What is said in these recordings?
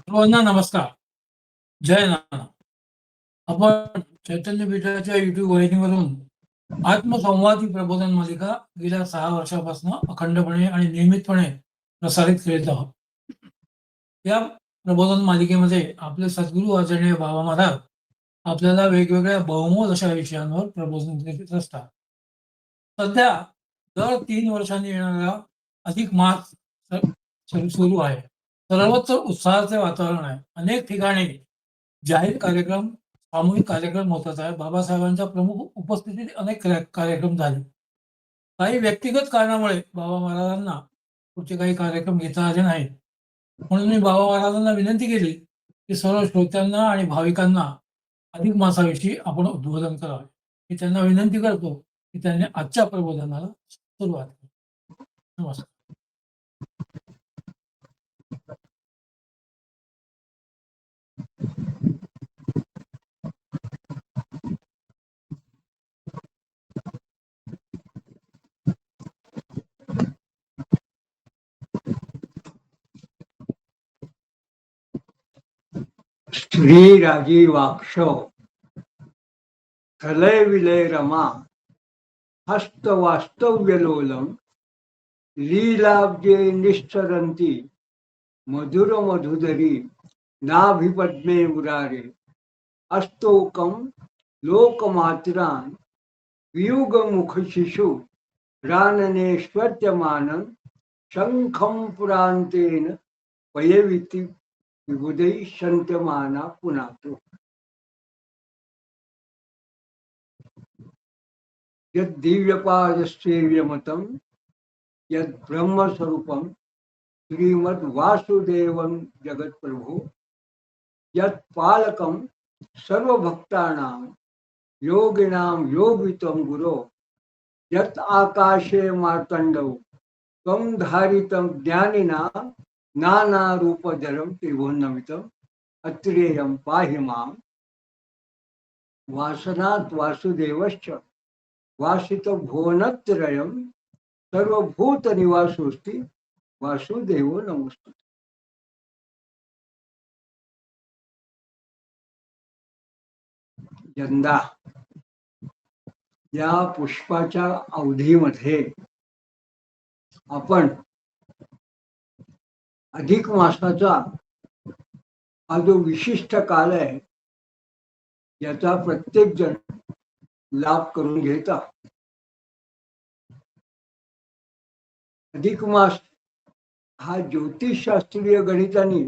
सर्वांना नमस्कार. जय नाना. आपण चैतन्य पीठाच्या YouTube वाहिनीवरून आत्मसंवाद ही प्रबोधन मालिका गेल्या 6 वर्षापासून अखंडपणे आणि नियमितपणे प्रसारित करीत आहोत. या प्रबोधन मालिकेमध्ये आपले सद्गुरू आदरणीय बाबा महाराज आपल्याला वेगवेगळ्या बहुमोल अशा विषयांवर प्रबोधन करीत असतात. सध्या दर 3 वर्षांनी येणारा अधिक मास सुरू आहे. सर्वत्र उत्साहाचे वातावरण आहे. अनेक ठिकाणी जाहीर कार्यक्रम, सामूहिक कार्यक्रम होतात आहे. बाबासाहेबांच्या प्रमुख उपस्थितीत अनेक कार्यक्रम झाले. काही व्यक्तिगत कारणामुळे बाबा महाराजांना पुढचे काही कार्यक्रम घेता आले नाहीत. म्हणून मी बाबा महाराजांना विनंती केली, की सर्व श्रोत्यांना आणि भाविकांना अधिक मासाविषयी आपण उद्बोधन करावे. मी त्यांना विनंती करतो, की त्यांनी आजच्या प्रबोधनाला सुरुवात करावी. नमस्कार. श्री राजी वाक्षव थलय विलय रमा हस्त वास्तव्य लोलम लीलाब्जे निश्चरंती मधुर मधुधरी नाभिपद्मे मुरारे अस्तोकम लोकमात्रान वियुग मुख शिशु राननेश्वर्त्यमानं शंखम पुरांतेन पयविति विबुधै शंत्यमाना पुनातो यद दिव्यपादसेव्यमतं यद ब्रह्मस्वरूपं श्रीमद् वासुदेवं जगत्प्रभु यद पालकं सर्वभक्तानां योगिनां योगितं गुरो यत आकाशे मार्तंडौ त्वं धारितं ज्ञानिनां नानारूपधरं त्रिभुवनमितं अत्रेयं पाहि मां वासनात् वासुदेवश्च वासित भुवनत्रयं सर्वभूत निवासोस्ति वासुदेव नमोस्तुते. यंदा या पुष्पाच्या अवधीमध्ये आपण अधिक मासाचा हा जो विशिष्ट काल आहे याचा प्रत्येक जण लाभ करून घेता. अधिक मास हा ज्योतिषशास्त्रीय गणिताने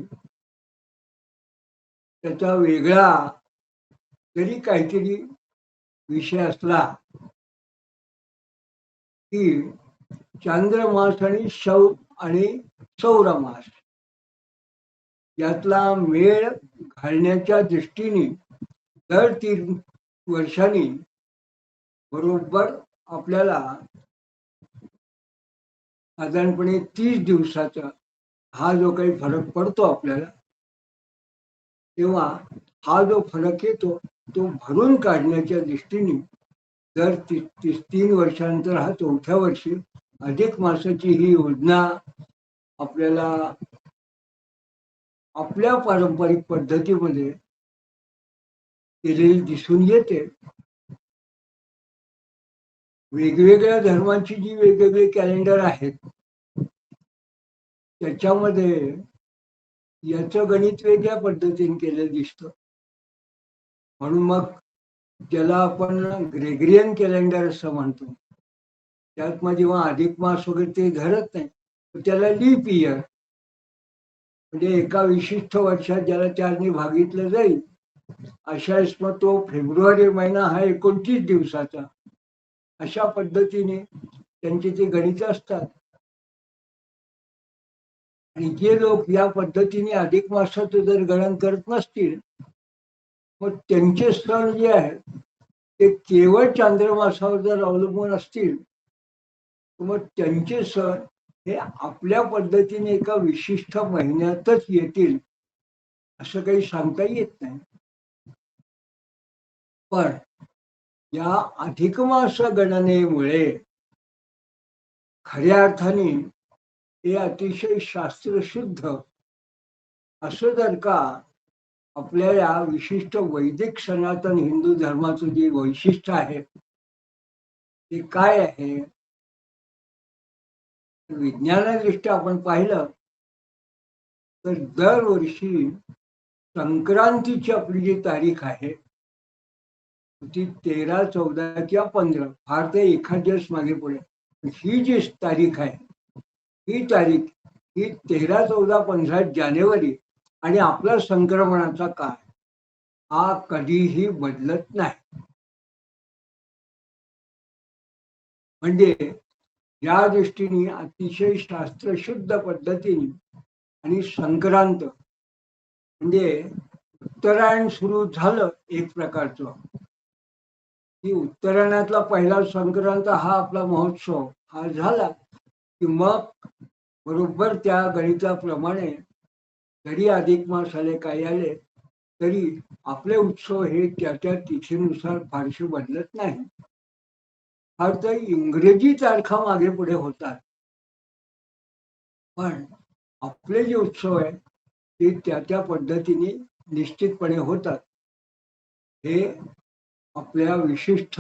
त्याचा वेगळा जरी काहीतरी विषय असला की चांद्रमास आणि सौरमास यातला मेळ घालण्याच्या दृष्टीने दर 3 वर्षांनी बरोबर आपल्याला साधारणपणे 30 दिवसाचा हा जो काही फरक पडतो आपल्याला, तेव्हा हा जो फरक येतो तो भरून काढण्याच्या दृष्टीने दर 3 वर्षानंतर हा 4थ्या वर्षी अधिक मासाची ही योजना आपल्याला आपल्या पारंपरिक पद्धतीमध्ये केलेली दिसून येते. वेगवेगळ्या धर्मांची जी वेगवेगळे कॅलेंडर आहेत त्याच्यामध्ये याचं गणित वेगळ्या पद्धतीने केलं दिसतं. म्हणून मग ज्याला आपण ग्रेगरियन कॅलेंडर असं म्हणतो त्यात मग जेव्हा अधिक मास वगैरे ते धरत नाही त्याला लीप इयर म्हणजे एका विशिष्ट वर्षात ज्याला 4ने भागितलं जाईल अशा मग तो फेब्रुवारी महिना हा 29 दिवसाचा अशा पद्धतीने त्यांचे ते गणित असतात. आणि जे लोक या पद्धतीने अधिक मासाचं जर गणन करत नसतील मग त्यांचे सण जे आहेत ते केवळ चांद्रमासावर जर अवलंबून असतील मग त्यांचे सण हे आपल्या पद्धतीने एका विशिष्ट महिन्यातच येतील असं काही सांगता येत नाही. पण या अधिक मास गणनेमुळे खऱ्या अर्थाने हे अतिशय शास्त्रशुद्ध असं जर का आपल्या या विशिष्ट वैदिक सनातन हिंदू धर्माचं जे वैशिष्ट्य आहे ते काय आहे, विज्ञानादृष्ट्या आपण पाहिलं तर दरवर्षी संक्रांतीची आपली जी तारीख आहे ती 13, 14 किंवा 15, फार ते एखाद दिवस मागे पुढे, ही जी तारीख आहे ही तारीख ही 13, 14, 15 जानेवारी आणि आपला संक्रमणाचा काळ हा कधीही बदलत नाही. म्हणजे या दृष्टीने अतिशय शास्त्रशुद्ध पद्धतीने आणि संक्रांत म्हणजे उत्तरायण सुरू झालं एक प्रकारचं की उत्तरायणातला पहिला संक्रांत हा आपला महोत्सव हा झाला की मग बरोबर त्या गणिताप्रमाणे जरी अधिक मास आले काही आले तरी आपले उत्सव हे त्या तिथीनुसार फारसे बदलत नाही. फार तर इंग्रजी तारखा मागे पुढे होतात, पण आपले जे उत्सव आहे ते त्या पद्धतीने निश्चितपणे होतात. हे आपल्या विशिष्ट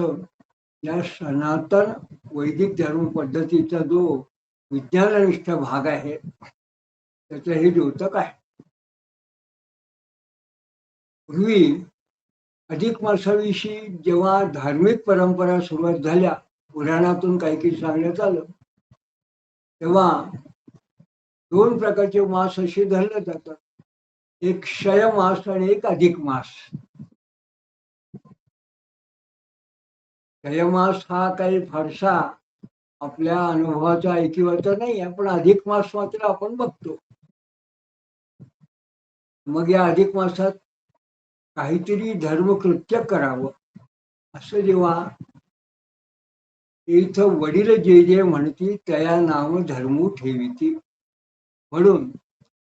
या सनातन वैदिक धर्म पद्धतीचा जो विज्ञाननिष्ठ भाग आहे त्याचं हे द्योतक आहे. पूर्वी अधिक मासाविषयी जेव्हा धार्मिक परंपरा सुरुवात झाल्या, पुराणातून काही सांगण्यात आलं, तेव्हा दोन प्रकारचे मास असे धरले जातात, एक क्षय मास आणि एक अधिक मास. क्षयमास हा काही फारसा आपल्या अनुभवाचा ऐकिवाचा नाही आहे, पण अधिक मास मात्र आपण बघतो. मग या अधिक मासात काहीतरी धर्मकृत्य करावं असं जेव्हा इथं वडील जे जे म्हणती तया नाव धर्मू ठेविती, म्हणून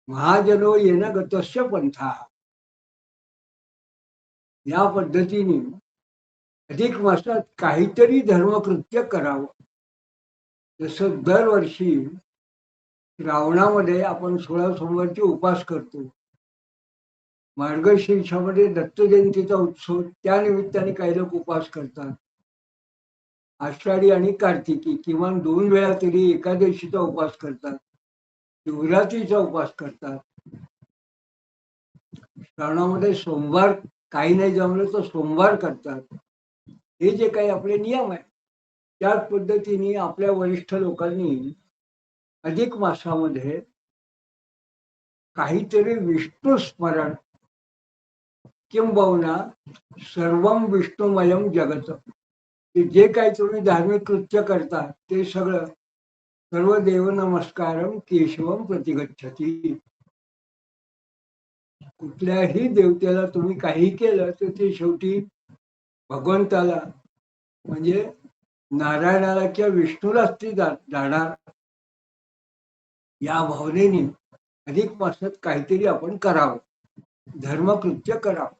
महाजनो येणं गतस्य पंथा या पद्धतीने अधिक मासात काहीतरी धर्मकृत्य करावं. जसं दरवर्षी श्रावणामध्ये आपण 16 सोमवारचे उपास करतो, मार्गशीर्षामध्ये दत्त जयंतीचा उत्सव त्या निमित्ताने काही लोक उपास करतात, आषाढी आणि कार्तिकी किमान 2 वेळा तरी एकादशीचा उपास करतात, शिवरात्रीचा उपास करतात. श्रावणामध्ये सोमवार काही नाही जमलं तर सोमवार करतात. हे जे काही आपले नियम आहे त्याच पद्धतीने आपल्या वरिष्ठ लोकांनी अधिक मासामध्ये काहीतरी विष्णू स्मरण किंबहुना सर्वम विष्णुमयम जगत, जे काही तुम्ही धार्मिक कृत्य करता ते सगळं सर्व देव नमस्कारम केशवम प्रतिगच्छती. कुठल्याही देवतेला तुम्ही काही केलं तर ते शेवटी भगवंताला म्हणजे नारायणाला किंवा विष्णूलाच ती जाणार. या भावनेने अधिक मासात काहीतरी आपण करावं, धर्मकृत्य करावं.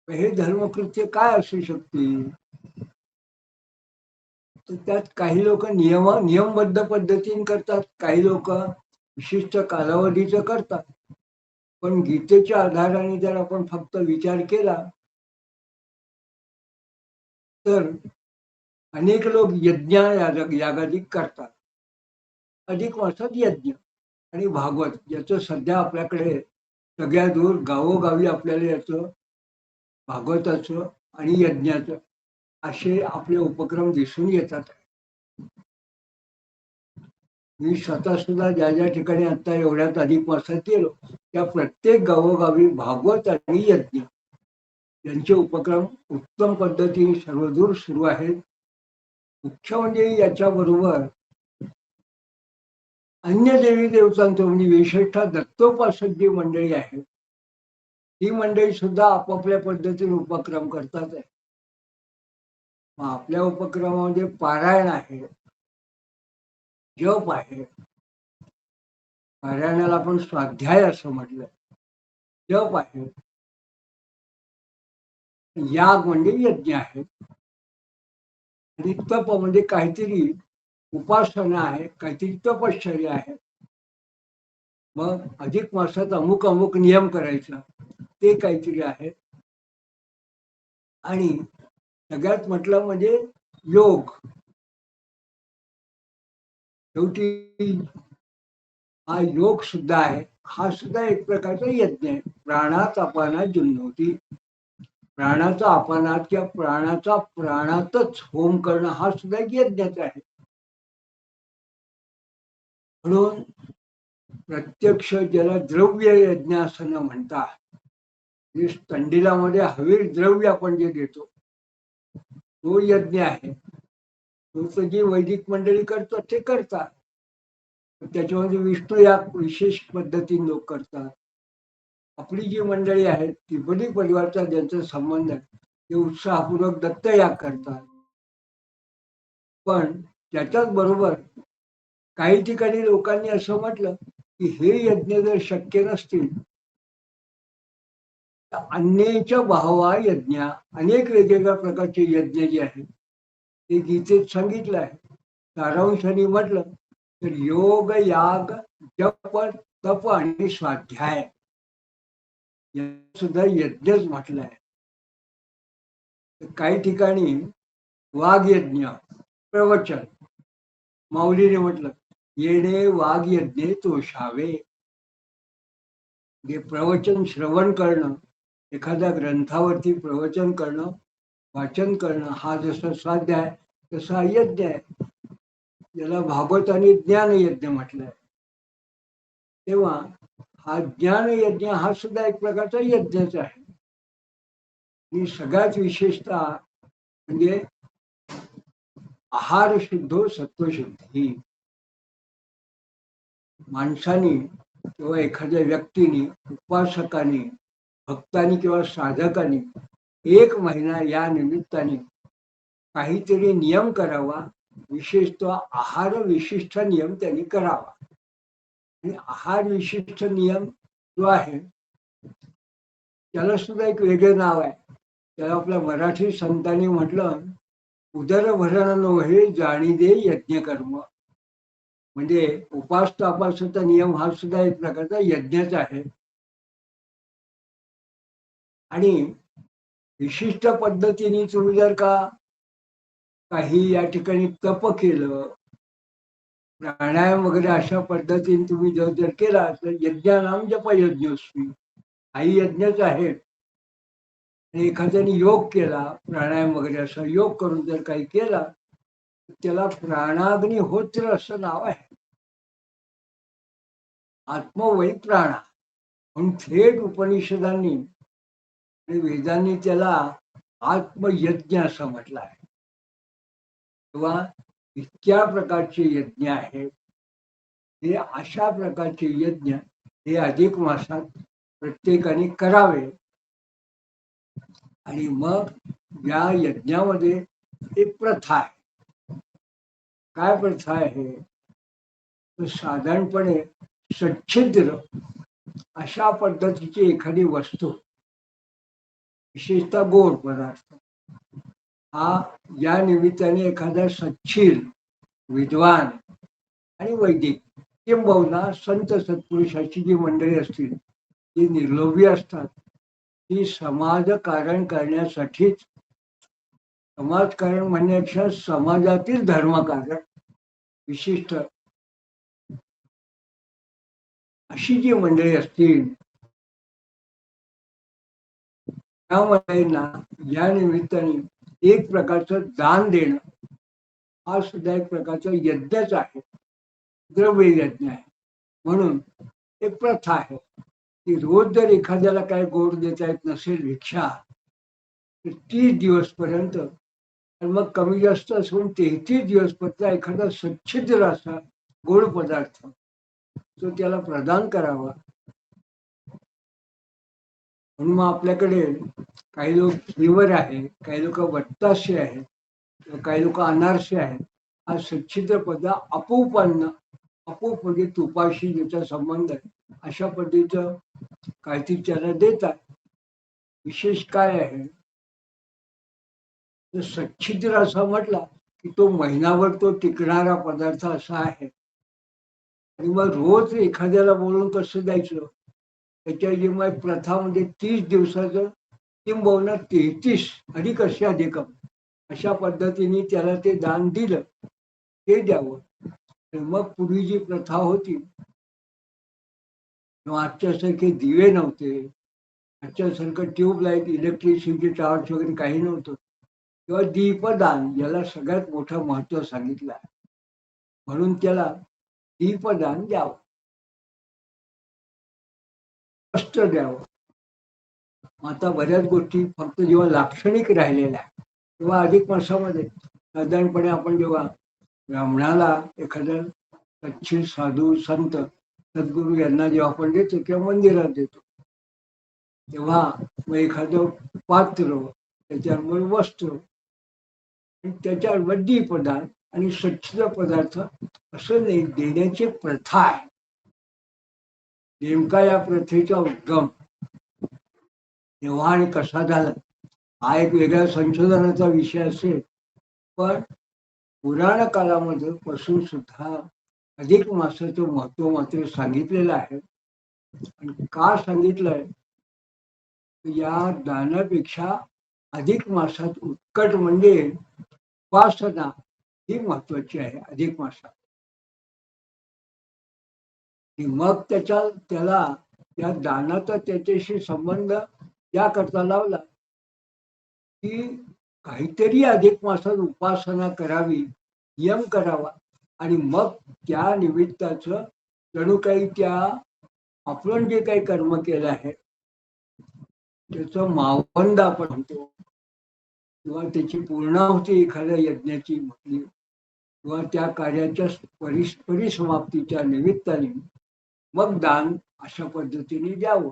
हे धर्मकृत्य काय असू शकते, तर त्यात काही लोक नियमबद्ध पद्धतीने करतात, काही लोक विशिष्ट कालावधीचं करतात. पण गीतेच्या आधाराने जर आपण फक्त विचार केला तर अनेक लोक यज्ञ यागादी करतात. अधिक मासात यज्ञ आणि भागवत याचं सध्या आपल्याकडे सगळ्या दूर गावोगावी आपल्याला याचं भागवताचं आणि यज्ञाचं असे आपले उपक्रम दिसून येतात. मी स्वतः सुद्धा ज्या ज्या ठिकाणी आता एवढ्यात अधिक मासात गेलो त्या प्रत्येक गावोगावी भागवत आणि यज्ञ यांचे उपक्रम उत्तम पद्धतीने सर्वदूर सुरू आहेत. मुख्य म्हणजे याच्याबरोबर अन्य देवी देवतांचं म्हणजे विशेषतः दत्तोपासक जी मंडळी आहेत ती मंडळी सुद्धा आपापल्या पद्धतीने उपक्रम करतात आहे. आपल्या उपक्रमामध्ये पारायण आहे, जप आहे, पारायणाला आपण स्वाध्याय असं म्हटलं, जप आहे, याग म्हणजे यज्ञ आहे, आणि तप म्हणजे काहीतरी उपासना आहे, काहीतरी तपश्चर्या आहे. मग अधिक मासात अमुक अमुक नियम करायचा, ते काहीतरी आहे. आणि सगळ्यात म्हटलं म्हणजे योग. शेवटी हा योग सुद्धा आहे. हा सुद्धा एक प्रकारचा यज्ञ आहे. प्राणात अपानात जुन्नोती. प्राणाचा अपानात किंवा प्राणाचा प्राणातच होम करणं हा सुद्धा एक यज्ञच आहे. म्हणून प्रत्यक्ष ज्याला द्रव्य यज्ञ असं न म्हणतात, तंडिलामध्ये हवीर द्रव्य आपण जे देतो तो यज्ञ आहे. तो तर जी वैदिक मंडळी करतात ते करतात. त्याच्यामध्ये विष्णू याग विशेष पद्धतीने लोक करतात. आपली जी मंडळी आहेत त्रिपदी परिवारचा ज्यांचा संबंध आहे ते उत्साहपूर्वक दत्तयाग करतात. पण त्याच्याच बरोबर काही ठिकाणी लोकांनी असं म्हटलं की हे यज्ञ जर शक्य नसतील तर अन्येच्या भावा यज्ञ, अनेक वेगवेगळ्या प्रकारचे यज्ञ जे आहेत ते गीतेत सांगितलं आहे. सारांशाने म्हटलं तर योग, याग, जप, तप आणि स्वाध्याय या सुद्धा यज्ञच म्हटलंय. काही ठिकाणी वाघयज्ञ, प्रवचन, माऊलीने म्हटलं येणे वाघयज्ञे तोषावे. हे प्रवचन श्रवण करणं, एखाद्या ग्रंथावरती प्रवचन करणं, वाचन करणं हा जसा स्वाध्याय तसा यज्ञ आहे. याला भागवताने ज्ञान यज्ञ म्हटलंय. तेव्हा हा ज्ञान यज्ञ हा सुद्धा एक प्रकारचा यज्ञच आहे. ही सगळ्यात विशेषतः म्हणजे आहार शुद्धो सत्वशुद्धी. माणसाने किंवा एखाद्या व्यक्तीने, उपासकाने, भक्तानी किंवा साधकाने 1 महिना या निमित्ताने काहीतरी नियम करावा. विशेषतः आहार विशिष्ट नियम त्यांनी करावा. आणि आहार विशिष्ट नियम जो आहे त्याला सुद्धा एक वेगळं नाव आहे. त्याला आपल्या मराठी संतांनी म्हटलं उदरभरण नोहे जाणी दे यज्ञ कर्म. म्हणजे उपास तापासाचा नियम हा सुद्धा एक प्रकारचा यज्ञच आहे. आणि विशिष्ट पद्धतीने तुम्ही जर का काही या ठिकाणी तप केलं, प्राणायाम वगैरे अशा पद्धतीने तुम्ही जर केला तर यज्ञानाम जप यज्ञोस्मी हाही यज्ञच आहे. आणि एखाद्याने योग केला, प्राणायाम वगैरे असा योग करून जर काही केला त्याला प्राणाग्निहोत्र असं नाव आहे. आत्मवै प्राणा म्हणून थेट उपनिषदांनी आणि वेदांनी त्याला आत्मयज्ञ असं म्हटलं आहे. तेव्हा इतक्या प्रकारचे यज्ञ आहेत. हे अशा प्रकारचे यज्ञ हे अधिक मासात प्रत्येकाने करावे. आणि मग या यज्ञामध्ये एक प्रथा आहे. काय प्रथा आहे? तर साधारणपणे सच्छिद्र अशा पद्धतीची एखादी वस्तू, विशेषतः गोड पदार्थ, हा या निमित्ताने एखादा सच्छील विद्वान आणि वैदिक किंबहुना संत सत्पुरुषाची जी मंडळी असतील ती निर्लोभी असतात. ती समाजकारण करण्यासाठीच, समाजकारण म्हणण्यापेक्षा समाजातील धर्मकारण विशिष्ट अशी जी मंडळी असतील त्या मंडळींना या निमित्ताने एक प्रकारचं दान देणं हा सुद्धा एक प्रकारचा यज्ञच आहे. द्रव्य यज्ञ आहे. म्हणून एक प्रथा आहे की रोज जर एखाद्याला काय गोड देता येत नसेल भिक्षा तर 30 दिवस पर्यंत, आणि मग कमी जास्त असून 33 दिवस पर्यंत एखादा सच्छिद्र असा गोड पदार्थ तो त्याला प्रदान करावा. म्हणून मग आपल्याकडे काही लोक हिवर आहे, काही लोक बत्ताशे आहेत, काही लोक अनारसे आहेत. हा सच्छिद्र पदार्थ आपोप अन्न, आपोप म्हणजे तुपाशी ज्याचा संबंध आहे अशा पद्धतीचं काहीतरी त्याला देतात. विशेष काय आहे तर सच्छिद्र असा म्हटला की तो महिनाभर तो टिकणारा पदार्थ असा आहे. आणि मग रोज एखाद्याला बोलून कसं द्यायचं, त्याच्या जी मग प्रथा म्हणजे 30 दिवसाचं किंबहुना 33 अधिक असे अधिकम अशा पद्धतीने त्याला ते दान दिलं, ते द्यावं. तर मग पूर्वी जी प्रथा होती किंवा आजच्यासारखे दिवे नव्हते, आजच्यासारखं ट्यूबलाईट, इलेक्ट्रिसिटी टॉर्च वगैरे काही नव्हतं, किंवा दीपदान याला सगळ्यात मोठं महत्व सांगितलं आहे. म्हणून त्याला दीपदान द्यावं, कष्ट द्यावं. आता बऱ्याच गोष्टी फक्त जेव्हा लाक्षणिक राहिलेल्या आहेत तेव्हा अधिक मासामध्ये साधारणपणे आपण जेव्हा ब्राह्मणाला एखाद्या सच्ची साधू संत सद्गुरू यांना जेव्हा आपण देतो किंवा मंदिरात देतो, तेव्हा मग एखादं पात्र, त्याच्यावर वस्त्र आणि त्याच्यावर दीपदान आणि स्वच्छ पदार्थ असं देण्याची प्रथा आहे. नेमका या प्रथेचा उद्गम केव्हा आणि कसा झाला हा एक वेगळ्या संशोधनाचा विषय असेल, पण पुराण काळामध्ये पासून सुद्धा अधिक मासाचं महत्व मात्र सांगितलेलं आहे. आणि का सांगितलंय, या दानापेक्षा अधिक मासात उत्कट म्हणजे उपासना ही महत्वाची आहे अधिक मासात. मग त्याला या दानाचा त्याच्याशी संबंध याकरता लावला की काहीतरी अधिक मासात उपासना करावी, नियम करावा, आणि मग त्या निमित्ताचं जणू काही त्या आपण जे काही कर्म केलं आहे त्याचं मावंद आपण म्हणतो, किंवा त्याची पूर्णाहुती एखाद्या यज्ञाची म्हटली, किंवा त्या कार्याच्या परिसमाप्तीच्या निमित्ताने मग दान अशा पद्धतीने द्यावं.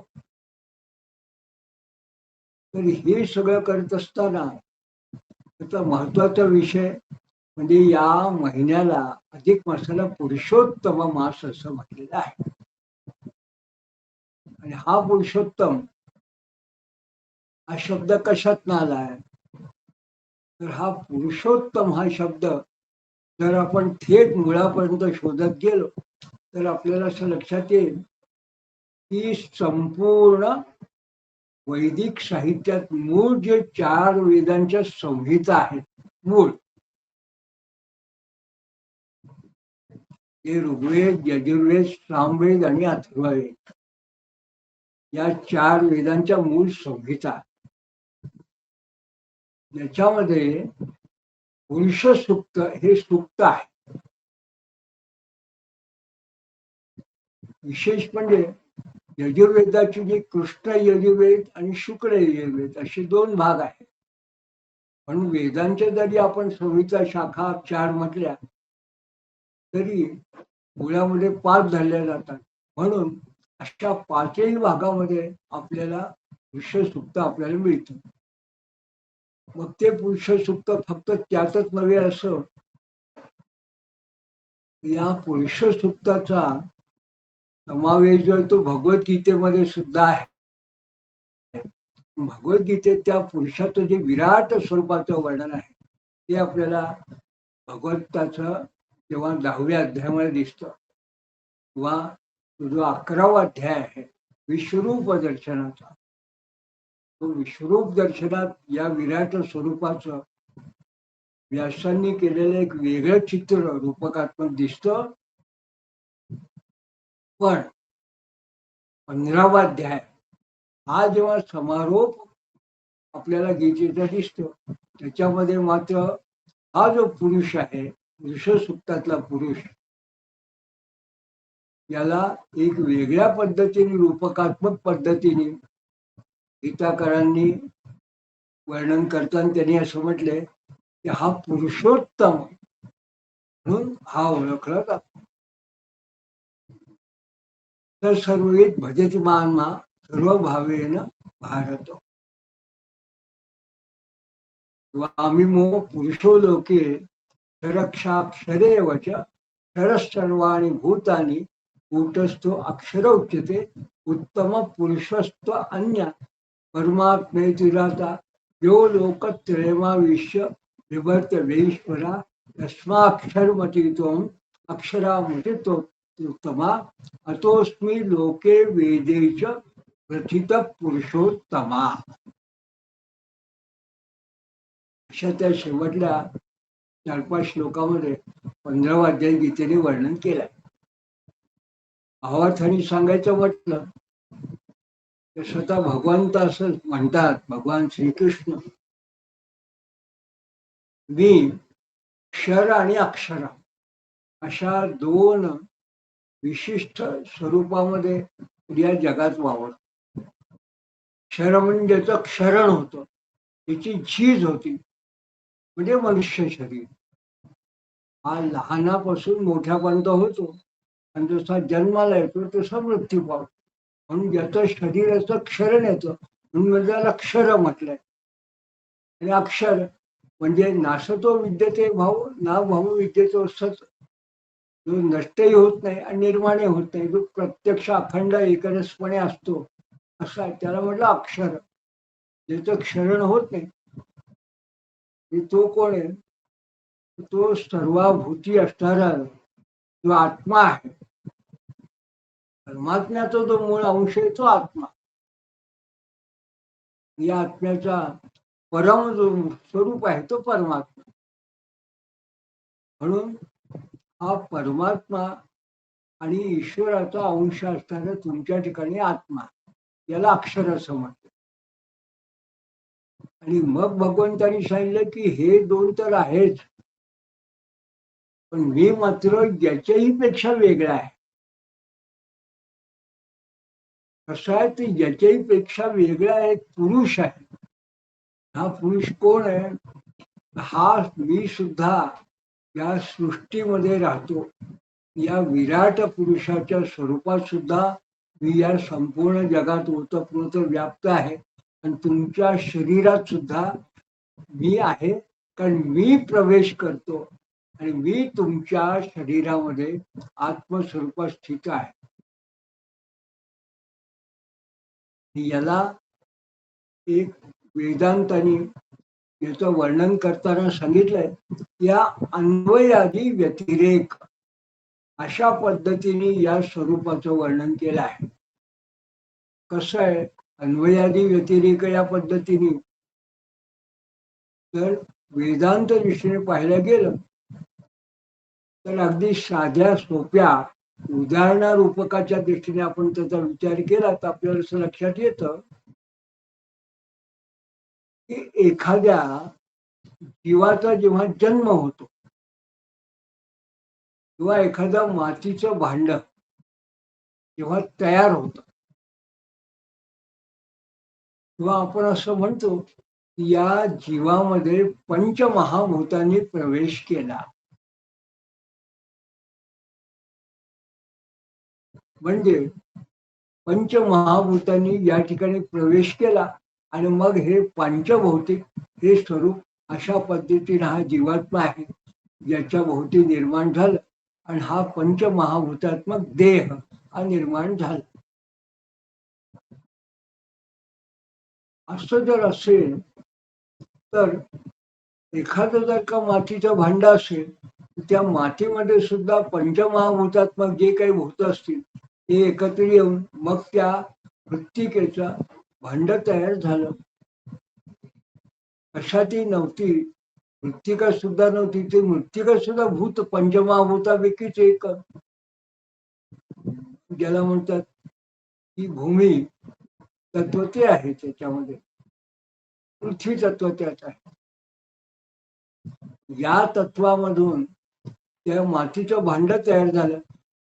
तर हे सगळं करत असताना त्याचा महत्वाचा विषय म्हणजे या महिन्याला अधिक मासाला पुरुषोत्तम मास असं म्हटलेलं आहे. आणि हा पुरुषोत्तम हा शब्द कशात आलाय, तर हा पुरुषोत्तम हा शब्द जर आपण थेट मुळापर्यंत शोधत गेलो तर आपल्याला असं लक्षात येईल की संपूर्ण वैदिक साहित्यात मूळ जे 4 वेदांच्या संहिता आहेत, मूळ हे ऋग्वेद, यजुर्वेद, सामवेद आणि अथर्ववेद या 4 वेदांच्या मूळ संहिता, याच्यामध्ये पुरुष सूक्त हे सूक्त आहे. विशेष म्हणजे यजुर्वेदाची जी कृष्ण यजुर्वेद आणि शुक्ल यजुर्वेद असे 2 भाग आहेत. म्हणून वेदांच्या जरी आपण संहिता शाखा 4 म्हटल्या तरी मुळामध्ये 5 धरल्या जातात. म्हणून अशा 5ही भागामध्ये आपल्याला पुरुष सूक्त आपल्याला मिळतं. मग ते पुरुष सूक्त फक्त त्यातच नव्हे असं, या पुरुष सूक्ताचा समावेश जो तो भगवद्गीतेमध्ये सुद्धा आहे. भगवद्गीतेत त्या पुरुषाचं जे विराट स्वरूपाचं वर्णन आहे ते आपल्याला भगवंताचं जेव्हा 10व्या अध्यायामध्ये दिसतं, किंवा जो 11वा अध्याय आहे विश्वरूप दर्शनाचा, तो विश्वरूप दर्शनात या विराट स्वरूपाचं व्यासांनी केलेलं एक वेगळं चित्र रूपकात्मक दिसतं. पण 15वा अध्याय हा जेव्हा समारोप आपल्याला गीतेचा दिसतो त्याच्यामध्ये मात्र हा जो पुरुष आहे, पुरुष सूक्तातला पुरुष, याला एक वेगळ्या पद्धतीने रूपकात्मक पद्धतीने गीताकारांनी वर्णन करताना त्यांनी असं म्हटलंय की हा पुरुषोत्तम म्हणून हा ओळखला जातो. तर सर्ववेद भजति मान्मा सर्व भावेन भारत, आम्ही मो पुरुषो लोके क्षरक्षाक्षरे वच क्षरसर्वाणि भूतानि कूटस्थो अक्षर उच्यते उत्तम पुरुषस्त्व अन्य परमात्मेतिराता यो लोकत्रयमाविश्य विभर्त वेश्वरा तस्माक्षरमतीतोम अक्षरामतीतो पुरुषोत्तमा अतोस्मी लोके वेदेच प्रथित पुरुषोत्तमा. अशा त्या शेवटल्या 4-5 श्लोकामध्ये 15वा अध्याय गीतेने वर्णन केलंय. भावार्थाने सांगायचं म्हटलं तर स्वतः भगवंत असं म्हणतात, भगवान श्रीकृष्ण, मी क्षर आणि अक्षर अशा 2 विशिष्ट स्वरूपामध्ये या जगात वावरतो. क्षर म्हणजे ज्याचं क्षरण होतं, त्याची झीज होती, म्हणजे मनुष्य शरीर. हा लहानापासून मोठ्यापर्यंत होतो आणि जसा जन्माला येतो तसा मृत्यू पावतो. म्हणून ज्याचं शरीराचं क्षरण येतं म्हणून त्याला क्षर म्हटलंय. आणि अक्षर म्हणजे नासतो विद्यते भाव ना भाऊ विद्यतो सत, जो नष्टही होत नाही आणि निर्माणही होत नाही, जो प्रत्यक्ष अखंड एकरसपणे असतो, असा त्याला म्हटलं अक्षर. ज्याचं क्षरण होत नाही तो कोण आहे? तो सर्वाभूती असणारा जो आत्मा आहे. परमात्म्याचा जो मूळ अंश आहे तो आत्मा. या आत्म्याचा परम जो स्वरूप आहे तो परमात्मा. म्हणून हा परमात्मा आणि ईश्वराचा अंश असणारा तुमच्या ठिकाणी आत्मा, याला अक्षर असं म्हणतात. आणि मग भगवंतांनी सांगितलं की हे 2 तर आहेच, पण मी मात्र याच्याही पेक्षा वेगळा आहे. कसं आहे ते याच्याही पेक्षा वेगळा एक पुरुष आहे. हा पुरुष कोण आहे? हा मी सुद्धा या सृष्टीमध्ये राहतो. या विराट पुरुषाच्या स्वरूपात सुद्धा मी या संपूर्ण जगात ओतप्रोत व्याप्त आहे. आणि तुमच्या शरीरात सुद्धा मी आहे, कारण मी प्रवेश करतो आणि मी तुमच्या शरीरामध्ये आत्मस्वरूपात स्थित आहे. याला एक वेदांतानी याचं वर्णन करताना सांगितलंय, या अन्वयादी व्यतिरेक अशा पद्धतीने या स्वरूपाचं वर्णन केलं आहे. कसं आहे अन्वयादी व्यतिरेक या पद्धतीने? तर वेदांत दृष्टीने पाहायला गेलं तर अगदी साध्या सोप्या उदाहरणारूपकाच्या दृष्टीने आपण त्याचा विचार केला तर आपल्याला असं लक्षात येतं की एखाद्या जीवाचा जेव्हा जन्म होतो किंवा एखादं मातीचं भांड जेव्हा तयार होतं तेव्हा आपण असं म्हणतो की या जीवामध्ये पंचमहाभूतांनी प्रवेश केला. म्हणजे पंचमहाभूतांनी या ठिकाणी प्रवेश केला आणि मग हे पंचभौतिक हे स्वरूप अशा पद्धतीने हा जीवात्मा आहे याच्या भोवती निर्माण झालं आणि हा पंचमहाभूतात्मक देह हा निर्माण झाला. असं जर असेल तर एखादं जर का मातीचं भांड असेल त्या मातीमध्ये सुद्धा पंचमहाभूतात्मक जे काही भूत असतील ते एकत्र येऊन मग त्या मृत्तिकेचं भांड तयार झालं. अशा ती नव्हती, मृत्तिका सुद्धा नव्हती, ती मृत्तिका सुद्धा भूत पंचमहाभूतापैकीच एक, ज्याला म्हणतात की भूमी तत्व ते आहे, त्याच्यामध्ये पृथ्वी तत्व त्याच आहे. या तत्वामधून त्या मातीचं भांड तयार झालं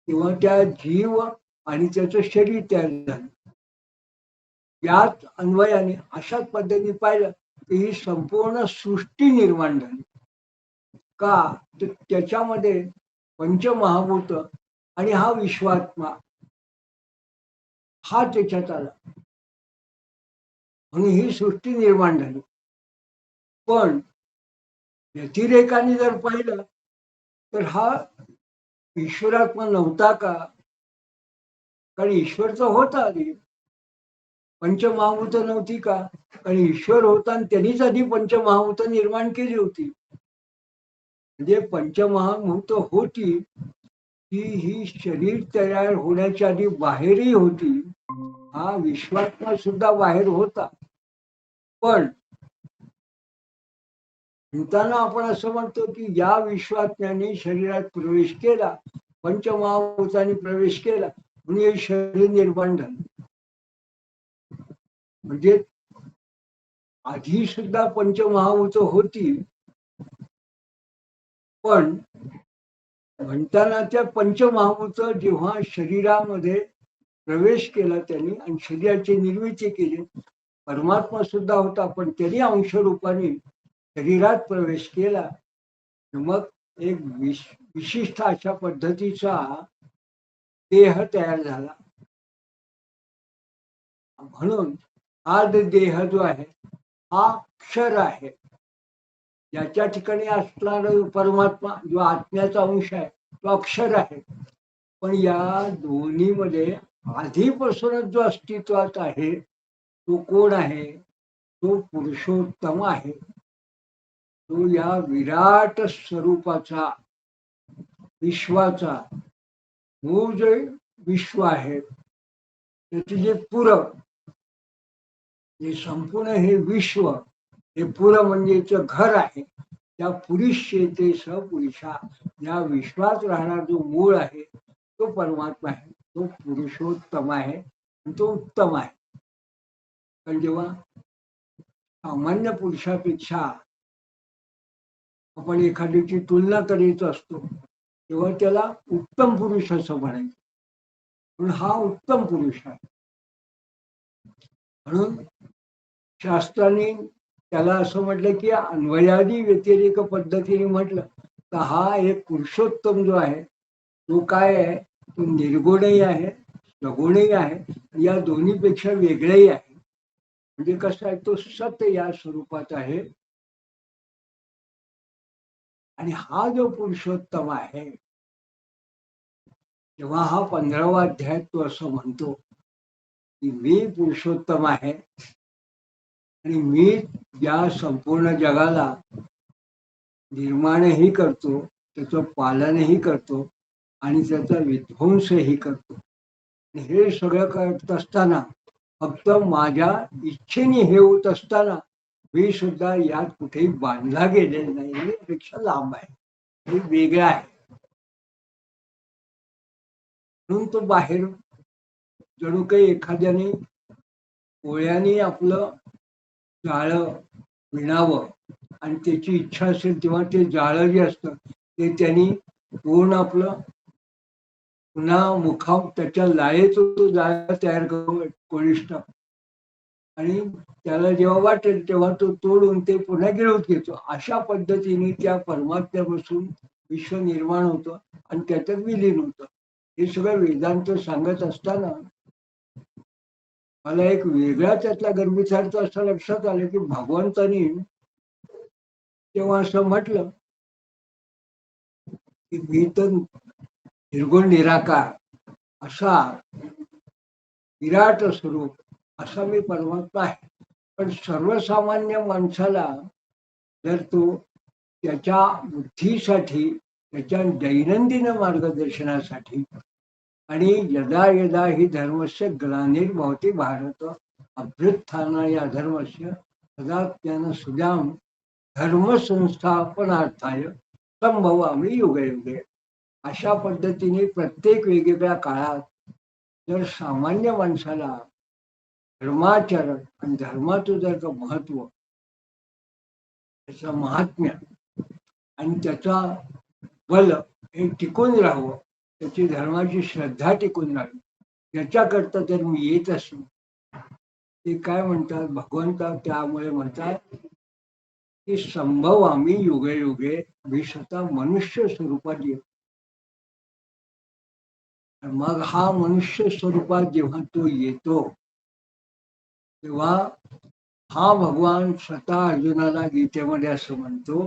किंवा त्या जीव आणि त्याचं शरीर तयार झालं. याच अन्वयाने अशाच पद्धतीने पाहिलं की ही संपूर्ण सृष्टी निर्माण झाली. का तर त्याच्यामध्ये पंचमहाभूत आणि हा विश्वात्मा हा त्याच्यात आला म्हणून ही सृष्टी निर्माण झाली. पण व्यतिरेकाने जर पाहिलं तर हा ईश्वरात्मा नव्हता का? कारण ईश्वर तर होता आधी, पंचमहाभूत नव्हती का? कारण ईश्वर होता आणि त्यांनीच आधी पंचमहाभूत निर्माण केली होती. म्हणजे पंचमहाभूत होती ही शरीर तयार होण्याच्या आधी बाहेरही होती. हा विश्वात्मा सुद्धा बाहेर होता. पण म्हणताना आपण असं म्हणतो की या विश्वात्म्याने शरीरात प्रवेश केला, पंचमहाभूतांनी प्रवेश केला म्हणून हे शरीर निर्माण झालं. म्हणजे आधी सुद्धा पंचमहाभूत होती, पण म्हणताना त्या पंचमहाभूत जेव्हा शरीरामध्ये प्रवेश केला त्यांनी आणि शरीराची निर्मिती केली, परमात्मा सुद्धा होता पण त्यांनी अंशरूपाने शरीरात प्रवेश केला. मग एक विशिष्ट अशा पद्धतीचा देह तयार झाला. म्हणून हा देह जो आहे हा अक्षर आहे. याच्या ठिकाणी असणारा परमात्मा जो आत्म्याचा अंश आहे तो अक्षर आहे. पण या दोन्हीमध्ये आधीपासूनच जो अस्तित्वात आहे तो कोण आहे? तो पुरुषोत्तम आहे. तो या विराट स्वरूपाचा, विश्वाचा मूळ जे विश्व आहे त्याचे जे पूरक, हे संपूर्ण हे विश्व, हे पुर म्हणजे घर आहे. त्या पुरुषेते सपुरुषा, या विश्वात राहणारा जो मूळ आहे तो परमात्मा आहे. तो पुरुषोत्तम आहे आणि तो उत्तम आहे. पण जेव्हा सामान्य पुरुषापेक्षा आपण एखाद्याची तुलना करीत असतो तेव्हा त्याला उत्तम पुरुष असं म्हणायचं. म्हणून हा उत्तम पुरुष आहे. म्हणून शास्त्रांनी त्याला असं म्हटलं की अन्वयादी व्यतिरेक पद्धतीने म्हटलं तर हा एक पुरुषोत्तम जो आहे तो काय आहे? तो निर्गुणही आहे, सगुणही आहे, या दोन्हीपेक्षा वेगळाही आहे. म्हणजे कसं आहे? तो सत्य या स्वरूपात आहे. आणि हा जो पुरुषोत्तम आहे तेव्हा हा 15वा अध्याय तो असं म्हणतो की मी पुरुषोत्तम आहे आणि मी या संपूर्ण जगाला निर्माणही करतो, त्याचं पालनही करतो आणि त्याचा विध्वंसही करतो. हे सगळं करत असताना फक्त माझ्या इच्छेने हे होत असताना मी सुद्धा यात कुठेही बांधला गेलेला नाही. यापेक्षा लांब आहे, हे वेगळं आहे. म्हणून तो बाहेर जणू काही एखाद्याने पोळ्याने आपलं जाळं विणावं आणि त्याची इच्छा असेल तेव्हा ते जाळं जे असतं ते त्यांनी पूर्ण आपलं पुन्हा मुखाव त्याच्या लायेच तो जाळं तयार करून कोळिष्ट आणि त्याला जेव्हा वाटेल तेव्हा तो तोडून ते पुन्हा गिळून घेतो. अशा पद्धतीने त्या परमात्म्यापासून विश्व निर्माण होतं आणि त्याच्यात विलीन होतं. हे सगळं वेदांत सांगत असताना मला एक वेगळा त्यातला गर्भितार्थ असं लक्षात आलं की भगवंतानी तेव्हा असं म्हटलं की मी तर निर्गुण निराकार असा विराट स्वरूप असा मी परमात्मा आहे. पण सर्वसामान्य माणसाला जर तो त्याच्या बुद्धीसाठी, त्याच्या दैनंदिन मार्गदर्शनासाठी आणि यदा यदा ही धर्मस्य ग्लानिर्भवति भारत अभ्युत्थानाय अधर्मस्य तदात्म्यान सुजाम धर्मसंस्थापनार्थाय संभवामि युगे युगे. अशा पद्धतीने प्रत्येक वेगवेगळ्या काळात जर सामान्य माणसाला धर्माचरण आणि धर्माचं जर का महत्व, त्याचं महात्म्य आणि त्याचा बल हे टिकून राहावं, त्याची धर्माची श्रद्धा टिकून राहावी, याच्याकरता जर मी येत असेल ते काय म्हणतात भगवंता, त्यामुळे म्हणतात की संभव आम्ही युगे युगे, मी स्वतः मनुष्य स्वरूपात येतो. मग हा मनुष्य स्वरूपात जेव्हा तो येतो तेव्हा हा भगवान स्वतः अर्जुनाला गीतेमध्ये असं म्हणतो,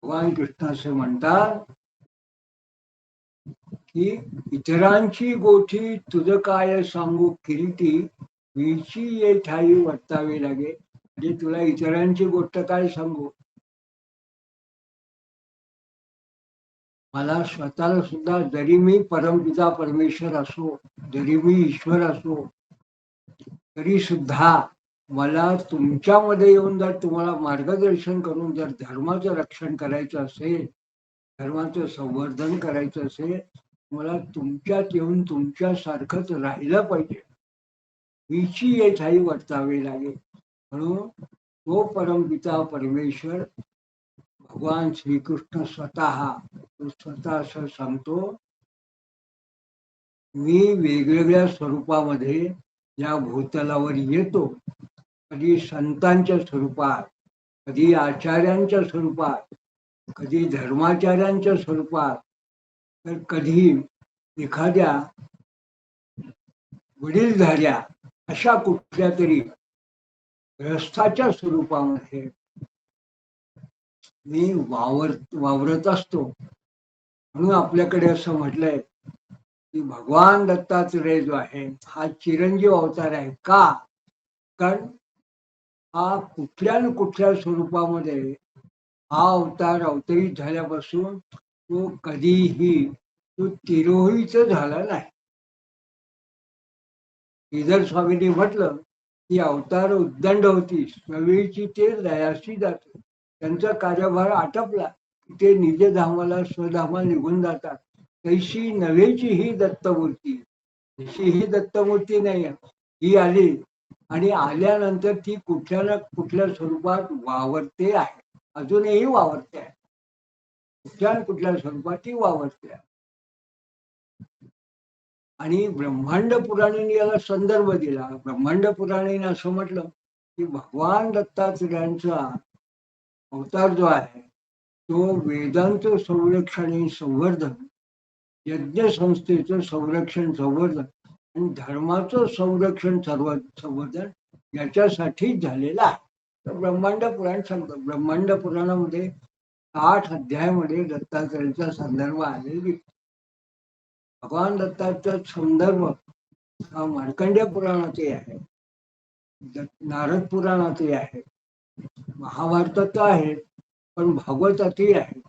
भगवान कृष्ण असं म्हणतात की इतरांची गोठी तुझं काय सांगू किरीटी, मीची ये ठाई वर्तावे लागे. म्हणजे तुला इतरांची गोष्ट काय सांगू, मला स्वतःला सुद्धा, जरी मी परमपिता परमेश्वर असो, जरी मी ईश्वर असो, तरी सुद्धा मला तुमच्यामध्ये येऊन जर तुम्हाला मार्गदर्शन करून जर धर्माचं रक्षण करायचं असेल, धर्माचं संवर्धन करायचं असेल, मला तुमच्यात येऊन तुमच्यासारखंच राहिलं पाहिजे. मीची ये ठाई वर्तावे लागेल. म्हणून तो परमपिता परमेश्वर भगवान श्रीकृष्ण स्वतः असं सांगतो, मी वेगवेगळ्या स्वरूपामध्ये या भूतलावर येतो. कधी संतांच्या स्वरूपात, कधी आचार्यांच्या स्वरूपात, कधी धर्माचार्यांच्या स्वरूपात, तर कधी एखाद्या वडीलधाऱ्या अशा कुठल्या तरी ग्रस्थाच्या स्वरूपामध्ये मी वावरत असतो. म्हणून आपल्याकडे असं म्हटलंय की भगवान दत्तात्रेय जो आहे हा चिरंजीव अवतार आहे. का? कारण हा कुठल्या न कुठल्या स्वरूपामध्ये हा अवतार अवतरित झाल्यापासून तो कधीही तो तिरोहीच झाला नाही. श्रीधर स्वामींनी म्हटलं की अवतार उद्दंड होती, सवेची ते लयाशी जाते. त्यांचा कार्यभार आटपला ते निजधामाला स्वधामाला निघून जातात. तैशी नवेची ही दत्तमूर्ती, तशी ही दत्तमूर्ती नाही. ही आली आणि आल्यानंतर ती कुठल्या ना कुठल्या स्वरूपात वावरते आहे, अजूनही वावरते आहे. कुठल्या ना कुठल्या स्वरूपात ती वावरते आहे. आणि ब्रह्मांड पुराणीने याला संदर्भ दिला. ब्रह्मांड पुराणीने असं म्हटलं की भगवान दत्तात्रेयांचा अवतार जो आहे तो वेदांत संरक्षण आणि संवर्धन, यज्ञ संस्थेचं संरक्षण संवर्धन आणि धर्माचं संरक्षण संवर्धन याच्यासाठीच झालेला आहे. तर ब्रह्मांड पुराण सांगतं. ब्रह्मांड पुराणामध्ये 8 अध्यायामध्ये दत्तात्रेयांचा संदर्भ आलेला दिसतो. भगवान दत्ताचा संदर्भ हा मार्कंडेय पुराणातही आहे, नारद पुराणातही आहे, महाभारतात आहे, पण भागवतातही आहे.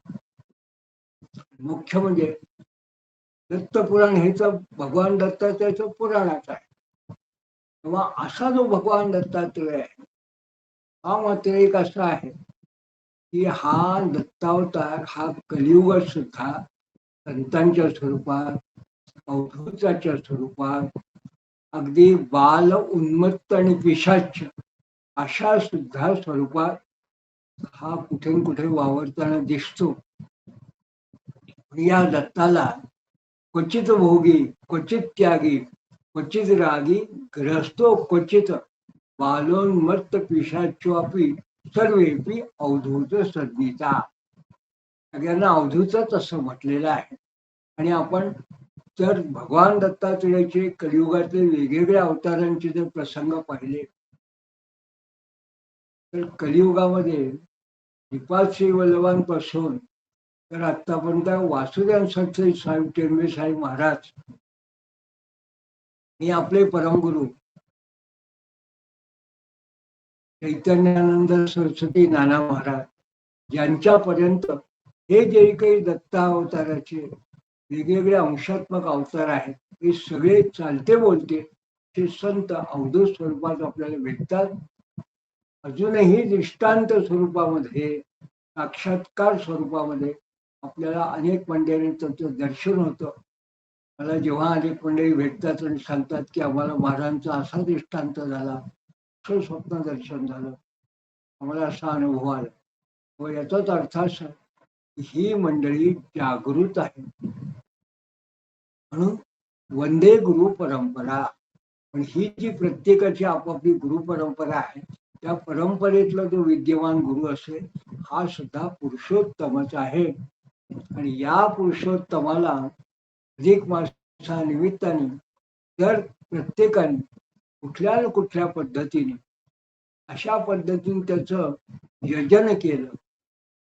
मुख्य म्हणजे दत्त पुराण हे तर भगवान दत्तात्रेयाचं पुराणाच आहे. तेव्हा असा जो भगवान दत्तात्रेय आहे हा मात्र एक असा आहे की हा दत्तावतार हा कलियुगात सुद्धा संतांच्या स्वरूपात, अवधूताच्या स्वरूपात, अगदी बाल उन्मत्त आणि पिशाच अशा सुद्धा स्वरूपात हा कुठे कुठे वावरताना दिसतो. या दत्ताला क्वचित भोगी, क्वचित त्यागी, क्वचित रागी ग्रस्तो, क्वचित बालोन्मत्त पिशाच्योपी सर्वेपी अवधूत सद्गीता. सगळ्यांना अवधूतच असं म्हटलेलं आहे. आणि आपण जर भगवान दत्तात्रेयाचे कलियुगातले वेगवेगळ्या अवतारांचे जर प्रसंग पाहिले तर कलियुगामध्ये श्रीपाद श्री वल्लभांपासून तर आतापर्यंत वासुदेव सत्य साहेब टेंबे साहेब महाराज हे आपले परमगुरु चैतन्यानंद सरस्वती नाना महाराज यांच्यापर्यंत हे जे काही दत्ता अवताराचे वेगवेगळे अंशात्मक अवतार आहेत हे सगळे चालते बोलते ते संत अवधूत स्वरूपात आपल्याला भेटतात. अजूनही दृष्टांत स्वरूपामध्ये, साक्षात्कार स्वरूपामध्ये आपल्याला अनेक मंडळींचं दर्शन होतं. मला जेव्हा अनेक मंडळी भेटतात आणि सांगतात की आम्हाला महाराजांचा असा दृष्टांत झाला, असं स्वप्न दर्शन झालं, आम्हाला असा अनुभव आला, व याचाच अर्थ असा ही मंडळी जागृत आहे. म्हणून वंदे गुरु परंपरा. पण ही जी प्रत्येकाची आपापली गुरु परंपरा आहे त्या परंपरेतला जो विद्यमान गुरु असेल हा सुद्धा पुरुषोत्तमच आहे. आणि या पुरुषोत्तमाला अधिक मासा निमित्ताने जर प्रत्येकाने कुठल्या न कुठल्या पद्धतीने अशा पद्धतीने त्याचं यजन केलं.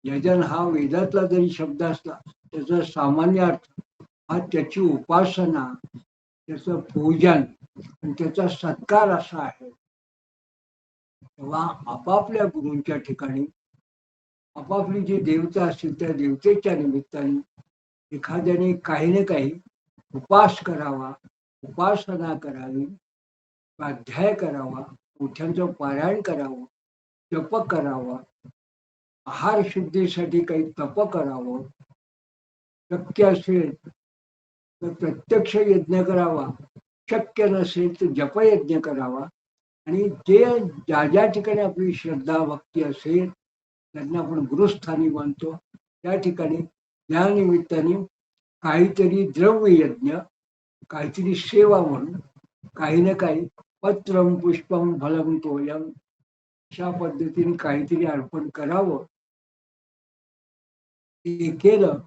यजन हा वेदातला जरी शब्द असला त्याचा सामान्य अर्थ हा त्याची उपासना, त्याचं पूजन आणि त्याचा सत्कार असा आहे. तेव्हा आपापल्या गुरूंच्या ठिकाणी आपापली जी देवता असतील त्या देवतेच्या निमित्ताने एखाद्याने काही ना काही उपास करावा, उपासना करावी, स्वाध्याय करावा, मोठ्यांचं पारायण करावं, जप करावा, आहार शुद्धीसाठी काही तप करावं, शक्य असेल तर प्रत्यक्ष यज्ञ करावा, शक्य नसेल तर जपयज्ञ करावा. आणि जे ज्या ज्या ठिकाणी आपली श्रद्धा भक्ती असेल त्यांना आपण गुरुस्थानी मानतो, त्या ठिकाणी या निमित्ताने काहीतरी द्रव्य यज्ञ, काहीतरी सेवा म्हणून काही ना काही पत्रम पुष्पम फलम तोयम अशा पद्धतीने काहीतरी अर्पण करावं. ते केलं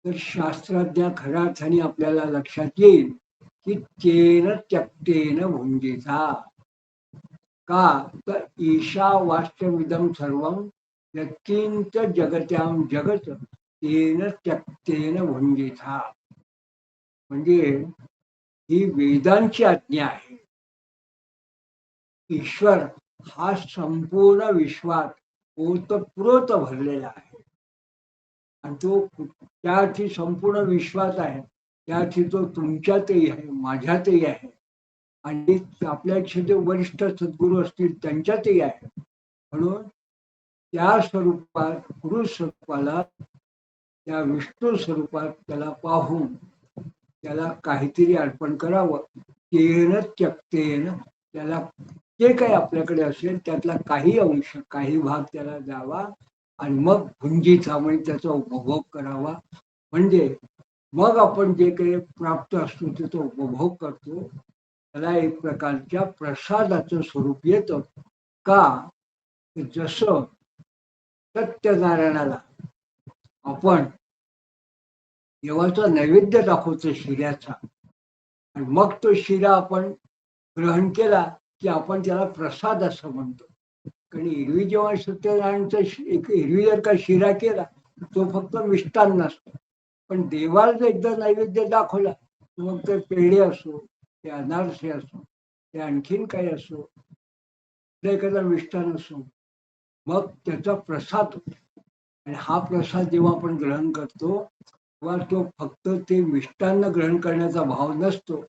तर शास्त्रज्ञ खऱ्या अर्थाने आपल्याला लक्षात येईल की तेन त्यक्तेन भुंजिता. का तर ईशावास्यमिदं सर्वं यत्किंच जगत्यां जगत तेन त्यक्तेन भुंजिता. म्हणजे ही वेदांची आज्ञा आहे. ईश्वर हा संपूर्ण विश्वात ओतप्रोत भरलेला आहे आणि तो त्या अर्थी संपूर्ण विश्वात आहे, त्या अर्थी तो तुमच्यातही आहे, माझ्यातही आहे आणि आपल्यापेक्षा जे वरिष्ठ सद्गुरू असतील त्यांच्यातही आहे. म्हणून त्या स्वरूपात पुरुष स्वरूपाला, त्या विष्णू स्वरूपात त्याला पाहून त्याला काहीतरी अर्पण करावं. तेन त्यक्तेन, त्याला जे काही आपल्याकडे असेल त्यातला काही अंश, काही भाग त्याला द्यावा आणि मग भुंजीचा म्हणजे त्याचा उपभोग करावा. म्हणजे मग आपण जे काही प्राप्त असतो ते तो उपभोग करतो. त्याला एक प्रकारच्या प्रसादाचं स्वरूप येतं. का जसं सत्यनारायणाला आपण देवाचा नैवेद्य दाखवतो शिऱ्याचा आणि मग तो शिरा आपण ग्रहण केला की आपण त्याला प्रसाद असं म्हणतो. कारण एरवी जेव्हा सत्यनारायणचा एरवी जर का शिरा केला तो फक्त मिष्टान्न असतो, पण देवाला जर एकदा नैवेद्य दाखवला मग ते पेढे असो, ते अनारसे असो, ते आणखीन काही असो, एखादा मिष्टान्न असो, मग त्याचा प्रसाद होतो. आणि हा प्रसाद जेव्हा आपण ग्रहण करतो तेव्हा तो फक्त ते मिष्टान्न ग्रहण करण्याचा भाव नसतो,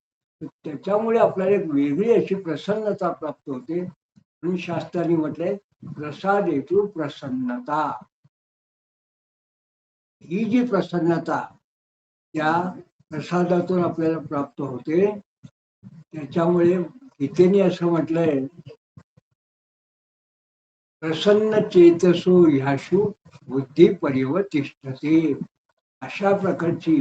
त्याच्यामुळे आपल्याला एक वेगळी अशी प्रसन्नता प्राप्त होते. म्हणून शास्त्रांनी म्हटलंय प्रसाद हेतू प्रसन्नता. ही जी प्रसन्नता त्या प्रसादातून आपल्याला प्राप्त होते, त्याच्यामुळे गीतेने असं म्हटलंय प्रसन्न चेतसो ह्याशु बुद्धी परिवर्तिष्ठते. अशा प्रकारची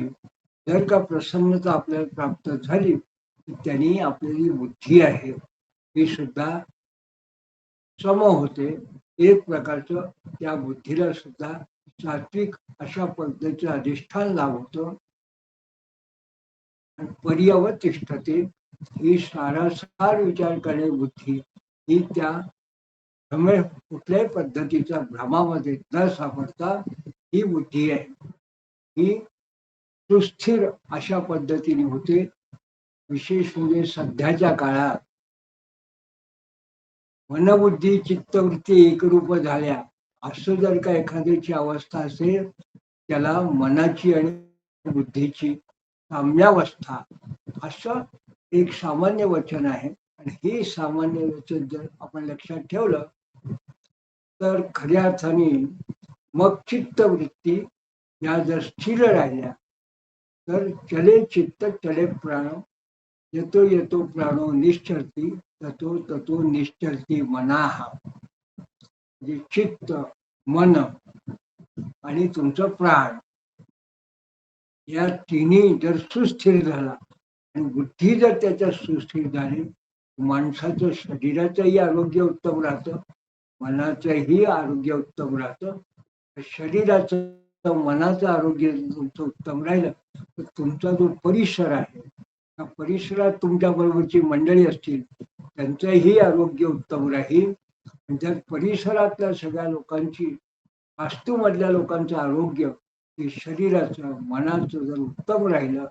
जर का प्रसन्नता आपल्याला प्राप्त झाली तर त्यांनी आपली बुद्धी आहे ही सुद्धा सम होते. एक प्रकारचं त्या बुद्धीला सुद्धा सात्विक अशा पद्धतीचं अधिष्ठान लाभतं आणि पर्यवतिष्ठते. ही सारासार विचार करणे बुद्धी ही त्या कुठल्याही पद्धतीच्या भ्रमामध्ये न सापडता ही बुद्धी आहे. ही सुस्थिर अशा पद्धतीने होते. विशेष म्हणजे सध्याच्या काळात मनबुद्धी चित्तवृत्ती एकरूप झाल्या असं जर का एखाद्याची अवस्था असेल त्याला मनाची आणि बुद्धीची साम्यावस्था असं एक सामान्य वचन आहे. आणि हे सामान्य वचन जर आपण लक्षात ठेवलं तर खऱ्या अर्थाने मग चित्तवृत्ती या जर स्थिर राहिल्या तर चले चित्त चले प्राण, येतो येतो प्राणो निश्चरती ततो ततो निश्चरती मनाहा. म्हणजे चित्त, मन आणि तुमचं प्राण या तिन्ही जर सुस्थिर झाला आणि बुद्धी जर त्याच्या सुस्थिर झाली, माणसाचं शरीराचंही आरोग्य उत्तम राहतं, मनाचंही आरोग्य उत्तम राहतं. शरीराचं मनाचं आरोग्य तुमचं उत्तम राहिलं तर तुमचा जो परिसर आहे त्या परिसरात तुमच्या बरोबरची मंडळी असतील त्यांचंही आरोग्य उत्तम राहील. जर परिसरातल्या सगळ्या लोकांची, वास्तूमधल्या लोकांचं आरोग्य हे शरीराचं मनाचं जर उत्तम राहिलं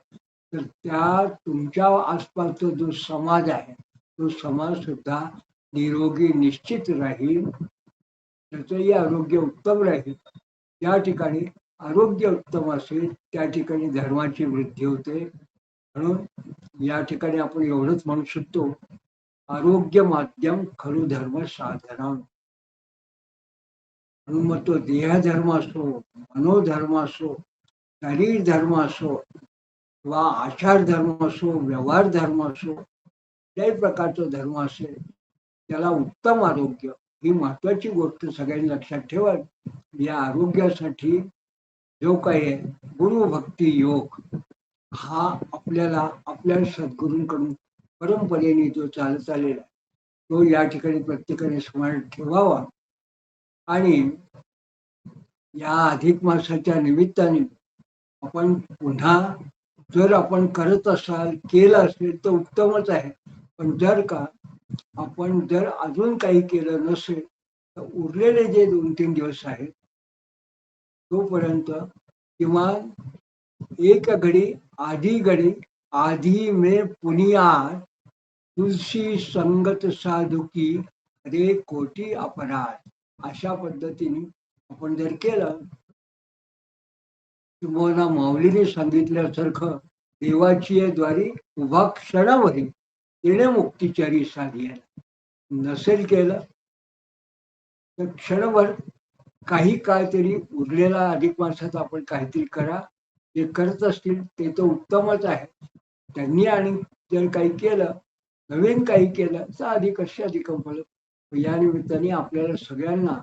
तर त्या तुमच्या आसपासचा जो समाज आहे तो समाज सुद्धा निरोगी निश्चित राहील, त्याचंही आरोग्य उत्तम राहील. त्या ठिकाणी आरोग्य उत्तम असेल त्या ठिकाणी धर्माची वृद्धी होते. म्हणून या ठिकाणी आपण एवढंच म्हणू शकतो, आरोग्य माध्यम खरु धर्म साधना. म्हणून मग तो देहधर्म असो, मनोधर्म असो, शरीर धर्म असो किंवा आचार धर्म असो, व्यवहार धर्म असो, कुठल्याही प्रकारचा धर्म असेल, त्याला उत्तम आरोग्य ही महत्वाची गोष्ट सगळ्यांनी लक्षात ठेवा. या आरोग्यासाठी जो काही आहे गुरुभक्ती योग हा आपल्याला आपल्या सद्गुरूंकडून परंपरेने जो चालत आलेला तो या ठिकाणी प्रत्येकाने स्मरण ठेवावा. आणि या अधिक मासाच्या निमित्ताने आपण पुन्हा जर आपण करत असाल केलं असेल तर उत्तमच आहे. पण जर का आपण जर अजून काही केलं नसेल तर उरलेले जे 2-3 दिवस आहेत तोपर्यंत किमान एक घडी आधी में पुनियार तुलसी संगत साधुकी रे कोटी अपराध अशा पद्धतीने आपण जर केलं किंवा माऊलीने सांगितल्यासारखं देवाची द्वारी उभा क्षणावरी तिने मुक्तीचारी साधी नसेल केलं तर क्षणभर काही काळ तरी उरलेला अधिक मासात आपण काहीतरी करा. जे करत असतील ते तर उत्तमच आहे. त्यांनी आणि जर काही केलं नवीन काही केलं तर अधिक फल. या निमित्ताने आपल्याला सगळ्यांना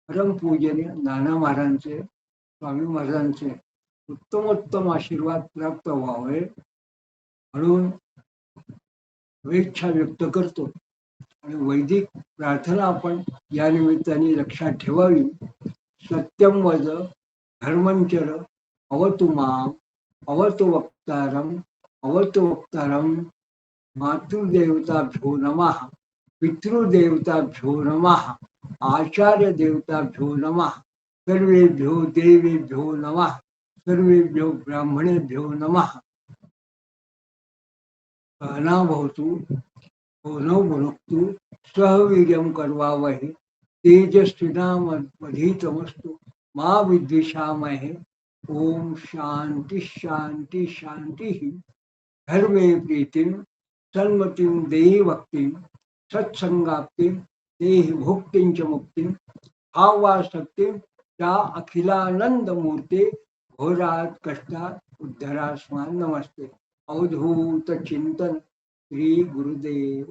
परमपूजनीय नाना महाराजांचे स्वामी महाराजांचे उत्तमोत्तम आशीर्वाद प्राप्त व्हावे म्हणून शुभेच्छा व्यक्त करतो. आणि वैदिक प्रार्थना आपण या निमित्ताने लक्षात ठेवावी. सत्यम वद धर्मंचर अवतु माम अवतु वक्तारम मातृदेवताभ्यो नमः पितृदेवताभ्यो नमः आचार्य देवताभ्यो नमः सर्वेभ्यो देवेभ्यो नमः सर्वेभ्यो ब्राह्मणेभ्यो नमः. सहनाभवतु भवनो भुनक्तु सहवीर्यं करवावहै तेजस्विनावधीतमस्तु मा विद्विषावहै. ओम शांति शांति शांति. धर्मे प्रीतिं सन्मतिं देहि भक्तिं सत्संगाप्तिं देहि भुक्तिं च मुक्तिं भावासक्तिं त्या अखिलानंद मूर्ते घोरात कष्टात उद्धरास्मान नमस्ते. अवधूत चिंतन श्री गुरुदेव.